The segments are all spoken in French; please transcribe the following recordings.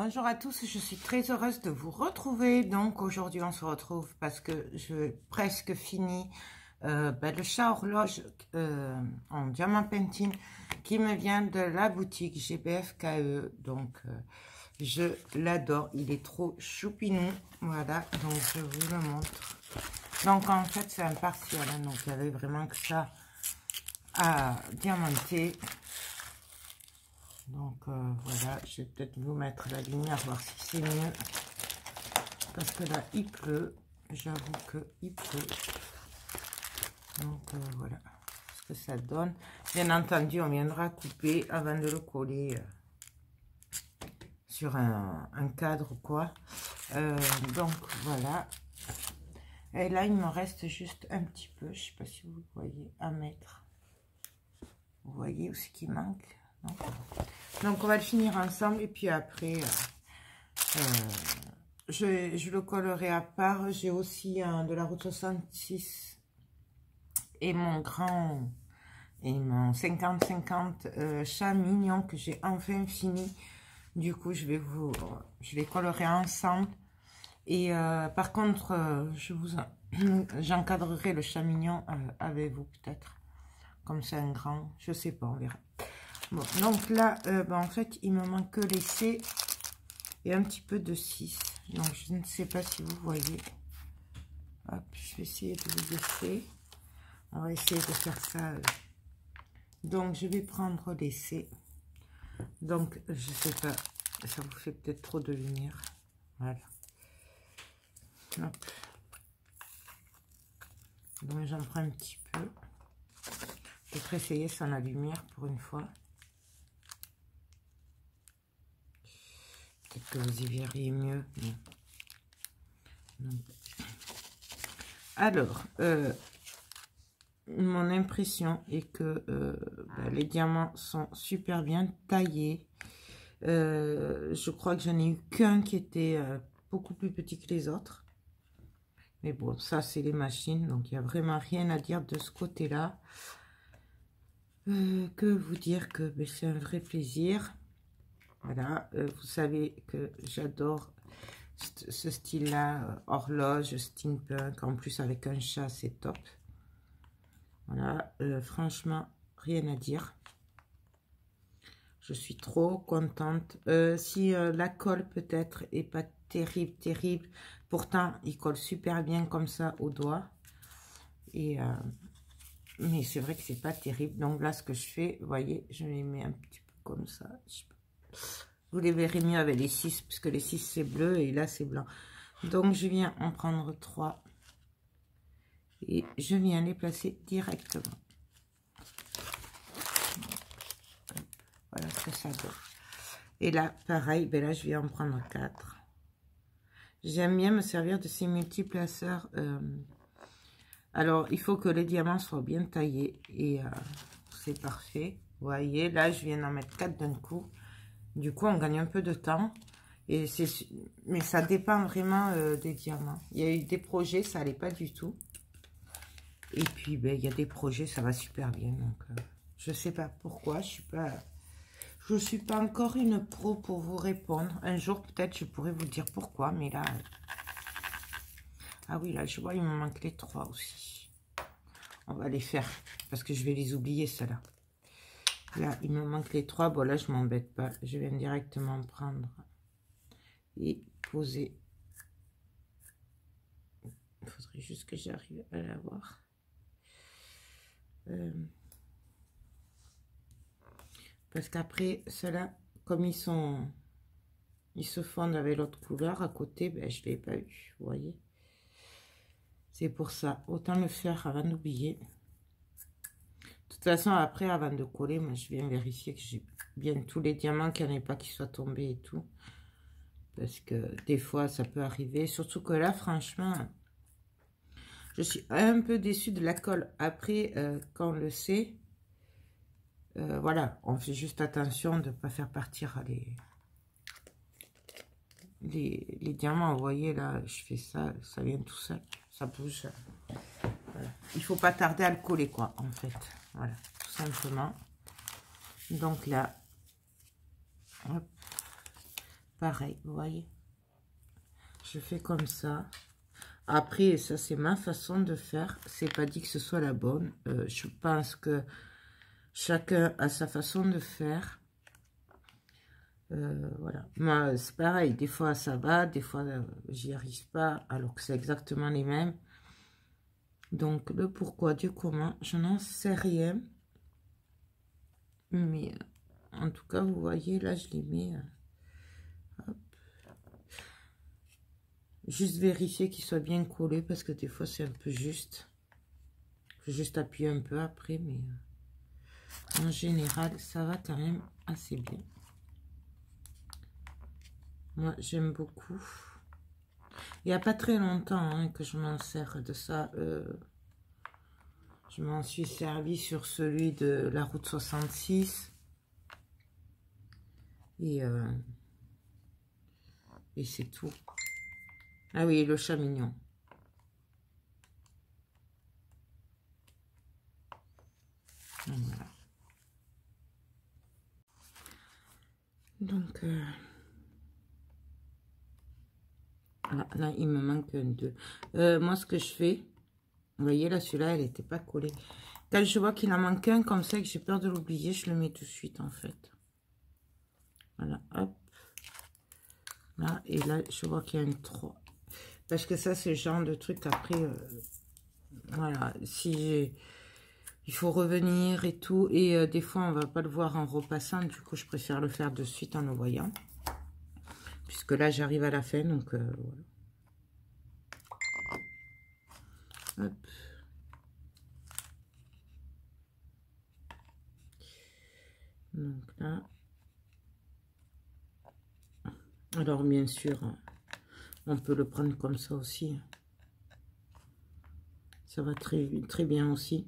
Bonjour à tous, je suis très heureuse de vous retrouver. Donc aujourd'hui on se retrouve parce que je presque fini le chat horloge en diamant painting qui me vient de la boutique GBFKE. Donc je l'adore, il est trop choupinou. Voilà, donc je vous le montre. Donc en fait c'est un partiel, hein, donc il y avait vraiment que ça à diamanter. Donc voilà, je vais peut-être vous mettre la lumière, voir si c'est mieux. Parce que là, il pleut. J'avoue qu'il pleut. Donc voilà ce que ça donne. Bien entendu, on viendra couper avant de le coller sur un cadre ou quoi. Donc voilà. Et là, il me reste juste un petit peu. Je ne sais pas si vous voyez, à mettre. Vous voyez où c'est qui manque? Donc on va le finir ensemble et puis après je le collerai à part. J'ai aussi de la route 66 et mon grand et mon 50-50 chat mignon que j'ai enfin fini. Du coup je les collerai ensemble et par contre j'encadrerai le chat mignon avec vous peut-être comme c'est un grand, je sais pas, on verra. Bon, donc là, en fait, il me manque que les C et un petit peu de 6. Donc, je ne sais pas si vous voyez. Hop, je vais essayer de vous laisser. On va essayer de faire ça. Donc, je vais prendre les C. Donc, je sais pas, ça vous fait peut-être trop de lumière. Voilà. Hop. Donc, j'en prends un petit peu. Je vais essayer sans la lumière pour une fois. Peut-être que vous y verriez mieux. Donc, alors, mon impression est que les diamants sont super bien taillés. Je crois que j'en ai eu qu'un qui était beaucoup plus petit que les autres. Mais bon, ça c'est les machines, donc il n'y a vraiment rien à dire de ce côté-là. Que vous dire que c'est un vrai plaisir. Voilà, vous savez que j'adore ce style-là, horloge, steampunk, en plus avec un chat, c'est top. Voilà, franchement, rien à dire. Je suis trop contente. Si la colle peut-être est pas terrible, pourtant il colle super bien comme ça au doigt. Et mais c'est vrai que c'est pas terrible. Donc là, ce que je fais, vous voyez, je les mets un petit peu comme ça. Vous les verrez mieux avec les 6, puisque les 6 c'est bleu et là c'est blanc. Donc je viens en prendre 3 et je viens les placer directement. Voilà ce que ça donne. Et là, pareil, là je viens en prendre 4. J'aime bien me servir de ces multiplaceurs. Alors, il faut que les diamants soient bien taillés et c'est parfait. Vous voyez, là je viens d'en mettre 4 d'un coup. Du coup, on gagne un peu de temps. Mais ça dépend vraiment des diamants. Il y a eu des projets, ça n'allait pas du tout. Et puis, il y a des projets, ça va super bien. Donc, je ne sais pas pourquoi. Je suis pas encore une pro pour vous répondre. Un jour, peut-être, je pourrais vous dire pourquoi. Mais là... Ah oui, là, je vois, il me manque les 3 aussi. On va les faire. Parce que je vais les oublier, ceux-là. Là, il me manque les 3. Bon, là, je m'embête pas. Je viens directement prendre et poser. Il faudrait juste que j'arrive à l'avoir. Parce qu'après, ceux-là, comme ils se fondent avec l'autre couleur à côté, je ne l'ai pas eu. Vous voyez? C'est pour ça. Autant le faire avant d'oublier. De toute façon, après, avant de coller, moi, je viens vérifier que j'ai bien tous les diamants, qu'il n'y en ait pas qui soient tombés et tout. Parce que des fois, ça peut arriver. Surtout que là, franchement, je suis un peu déçue de la colle. Après, quand on le sait, voilà, on fait juste attention de ne pas faire partir les diamants. Vous voyez, là, je fais ça, ça vient tout seul. Ça bouge. Voilà. Il ne faut pas tarder à le coller, quoi, en fait. Voilà, tout simplement. Donc là, hop, pareil, vous voyez. Je fais comme ça. Après, ça, c'est ma façon de faire. C'est pas dit que ce soit la bonne. Je pense que chacun a sa façon de faire. Voilà. Moi, c'est pareil. Des fois, ça va. Des fois, j'y arrive pas. Alors que c'est exactement les mêmes. Donc, le pourquoi du comment, je n'en sais rien. Mais, en tout cas, vous voyez, là, je les mets... hop. Juste vérifier qu'ils soient bien collés. Parce que des fois, c'est un peu juste. Faut juste appuyer un peu après. Mais en général, ça va quand même assez bien. Moi, j'aime beaucoup. Il n'y a pas très longtemps hein, que je m'en sers de ça. Je m'en suis servi sur celui de la route 66. Et c'est tout. Ah oui, le chat mignon. Voilà. Donc, là, il me manque un 2. Moi, ce que je fais, vous voyez, là, celui-là, elle n'était pas collée. Quand je vois qu'il en manque un, comme ça, que j'ai peur de l'oublier, je le mets tout de suite, en fait. Voilà, hop. Là, et là, je vois qu'il y a une 3. Parce que ça, c'est le genre de truc, après, voilà, si il faut revenir et tout. Et des fois, on va pas le voir en repassant. Du coup, je préfère le faire de suite en le voyant. Puisque là, j'arrive à la fin, donc voilà. Hop. Donc là. Alors, bien sûr, on peut le prendre comme ça aussi. Ça va très, très bien aussi.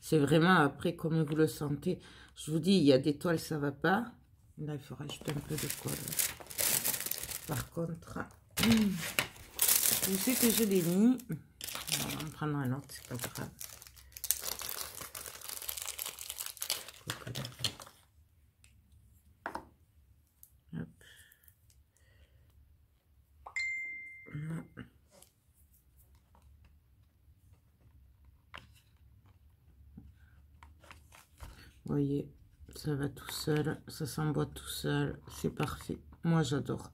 C'est vraiment après, comme vous le sentez. Je vous dis, il y a des toiles, ça va pas. Là, il faut rajouter un peu de colle. Par contre, je sais que je l'ai mis. On va en prendre un autre, c'est pas grave. Hop. Vous voyez, ça va tout seul, ça s'emboîte tout seul, c'est parfait. Moi, j'adore.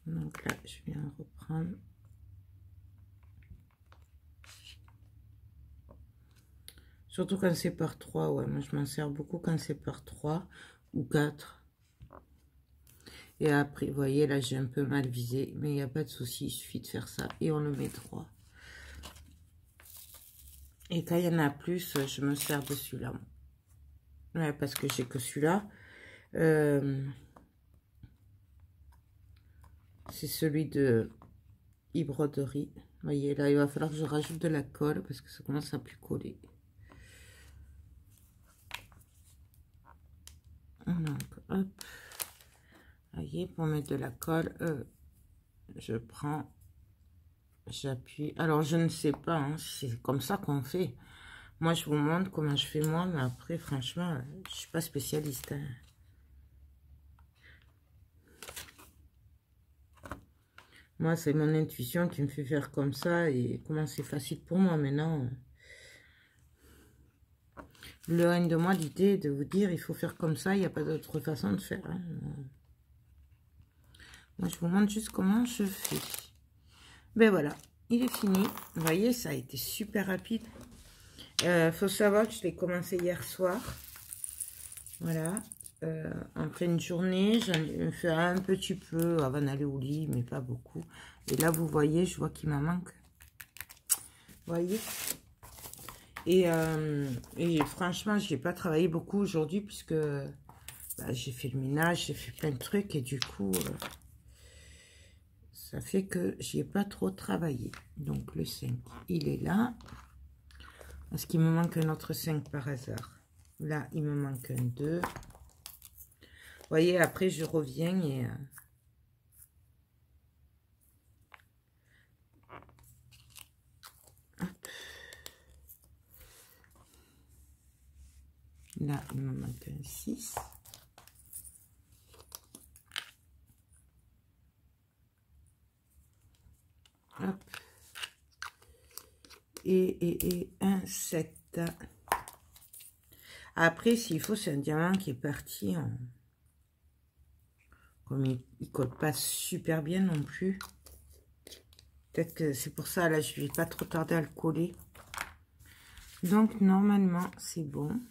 Donc là, je viens reprendre. Surtout quand c'est par 3, ouais, moi je m'en sers beaucoup quand c'est par 3 ou 4. Et après, vous voyez, là j'ai un peu mal visé, mais il n'y a pas de souci, il suffit de faire ça. Et on le met 3. Et quand il y en a plus, je me sers de celui-là. Ouais, parce que j'ai que celui-là. C'est celui de e-broderie. Vous voyez, là il va falloir que je rajoute de la colle parce que ça commence à plus coller. Donc, hop. Vous voyez, pour mettre de la colle, je prends, j'appuie. Alors, je ne sais pas, hein, c'est comme ça qu'on fait. Moi, je vous montre comment je fais moi, mais après, franchement, je suis pas spécialiste. Hein. Moi, c'est mon intuition qui me fait faire comme ça et comment c'est facile pour moi maintenant. Loin de moi l'idée de vous dire, il faut faire comme ça, il n'y a pas d'autre façon de faire. Hein. Moi, je vous montre juste comment je fais. Ben voilà, il est fini. Vous voyez, ça a été super rapide. Faut savoir que je l'ai commencé hier soir. Voilà. En pleine journée, j'en ai fait un petit peu avant d'aller au lit, mais pas beaucoup. Et là, vous voyez, je vois qu'il m'en manque. Vous voyez? Et franchement, je n'ai pas travaillé beaucoup aujourd'hui puisque bah, j'ai fait le ménage, j'ai fait plein de trucs et du coup, ça fait que j'y ai pas trop travaillé. Donc le 5, il est là. Est-ce qu'il me manque un autre 5 par hasard? Là, il me manque un 2. Vous voyez, après, je reviens et... Là, il me manque un 6. Hop. Et un 7. Après, s'il faut, c'est un diamant qui est parti en... Comme il ne colle pas super bien non plus. Peut-être que c'est pour ça, là, je ne vais pas trop tarder à le coller. Donc, normalement, c'est bon.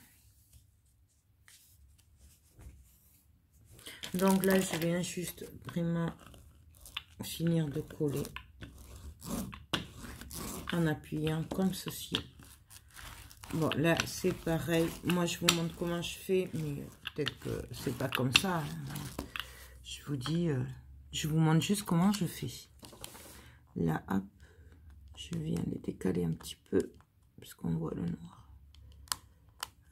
Donc là, je viens juste vraiment finir de coller en appuyant comme ceci. Bon, là, c'est pareil. Moi, je vous montre comment je fais, mais peut-être que c'est pas comme ça. Hein. Je vous dis, je vous montre juste comment je fais. Là, hop, je viens les décaler un petit peu, puisqu'on voit le noir.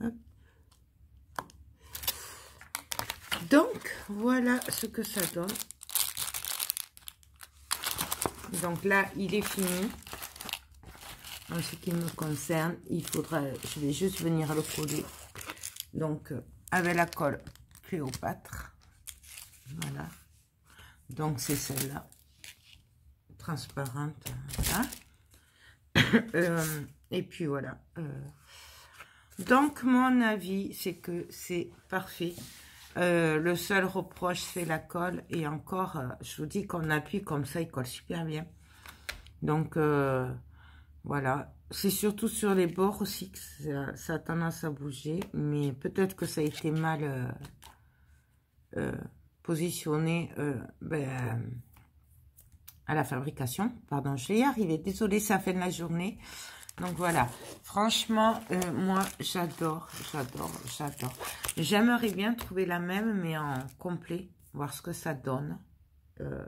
Hop. Donc, voilà ce que ça donne. Donc là, il est fini. En ce qui me concerne, il faudra, je vais juste venir le coller. Donc, avec la colle Cléopâtre. Voilà. Donc, c'est celle-là. Transparente. Voilà. Et puis, voilà. Donc, mon avis, c'est que c'est parfait. Le seul reproche, c'est la colle. Et encore, je vous dis qu'on appuie comme ça, il colle super bien. Donc, voilà. C'est surtout sur les bords aussi que ça a tendance à bouger. Mais peut-être que ça a été mal positionné à la fabrication. Pardon, je vais y arriver. Désolée, ça fait de la journée. Donc voilà, franchement, moi, j'adore. J'aimerais bien trouver la même, mais en complet, voir ce que ça donne.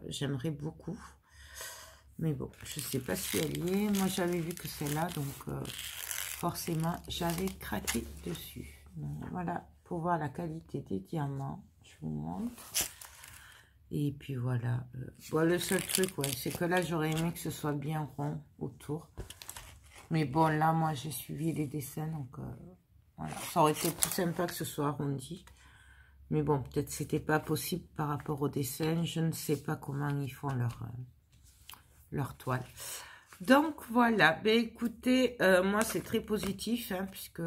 J'aimerais beaucoup. Mais bon, je ne sais pas si elle y est. Moi, j'avais vu que c'est là, donc forcément, j'avais craqué dessus. Donc, voilà, pour voir la qualité des diamants, je vous montre. Et puis voilà. Bon, le seul truc, ouais, c'est que là, j'aurais aimé que ce soit bien rond autour. Mais bon, là, moi, j'ai suivi les dessins, donc voilà. Ça aurait été plus sympa que ce soit arrondi. Mais bon, peut-être c'était pas possible par rapport au dessin. Je ne sais pas comment ils font leur toile. Donc, voilà. Ben, écoutez, moi, c'est très positif, hein, puisque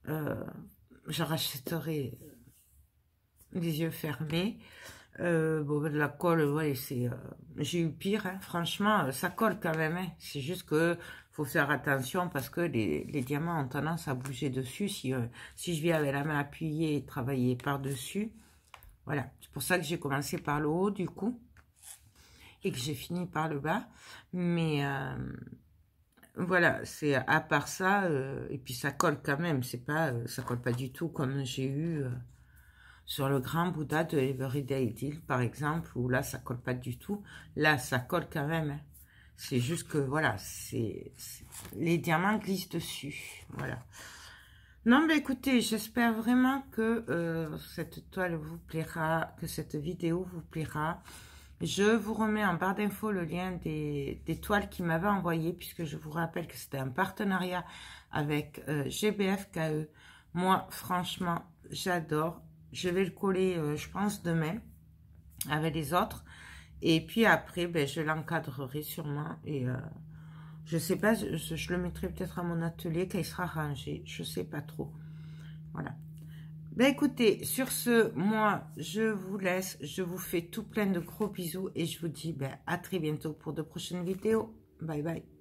je rachèterai les yeux fermés. Bon, la colle, ouais, c'est... j'ai eu pire, hein. Franchement, ça colle quand même, hein. C'est juste que faut faire attention parce que les diamants ont tendance à bouger dessus. Si je viens avec la main appuyée et travailler par-dessus, voilà. C'est pour ça que j'ai commencé par le haut, du coup, et que j'ai fini par le bas. Mais voilà, c'est à part ça, et puis ça colle quand même. C'est pas, ça colle pas du tout comme j'ai eu... sur le grand Bouddha de Everyday Deal, par exemple, où là, ça colle pas du tout. Là, ça colle quand même. Hein. C'est juste que, voilà, les diamants glissent dessus. Voilà. Non, mais écoutez, j'espère vraiment que cette toile vous plaira, que cette vidéo vous plaira. Je vous remets en barre d'infos le lien des toiles qu'il m'avait envoyé, puisque je vous rappelle que c'était un partenariat avec GBFKE. Moi, franchement, j'adore. Je vais le coller, je pense, demain avec les autres. Et puis après, ben, je l'encadrerai sûrement. Et je sais pas, je le mettrai peut-être à mon atelier quand il sera rangé. Je sais pas trop. Voilà. Ben écoutez, sur ce, moi, je vous laisse. Je vous fais tout plein de gros bisous. Et je vous dis ben, à très bientôt pour de prochaines vidéos. Bye bye.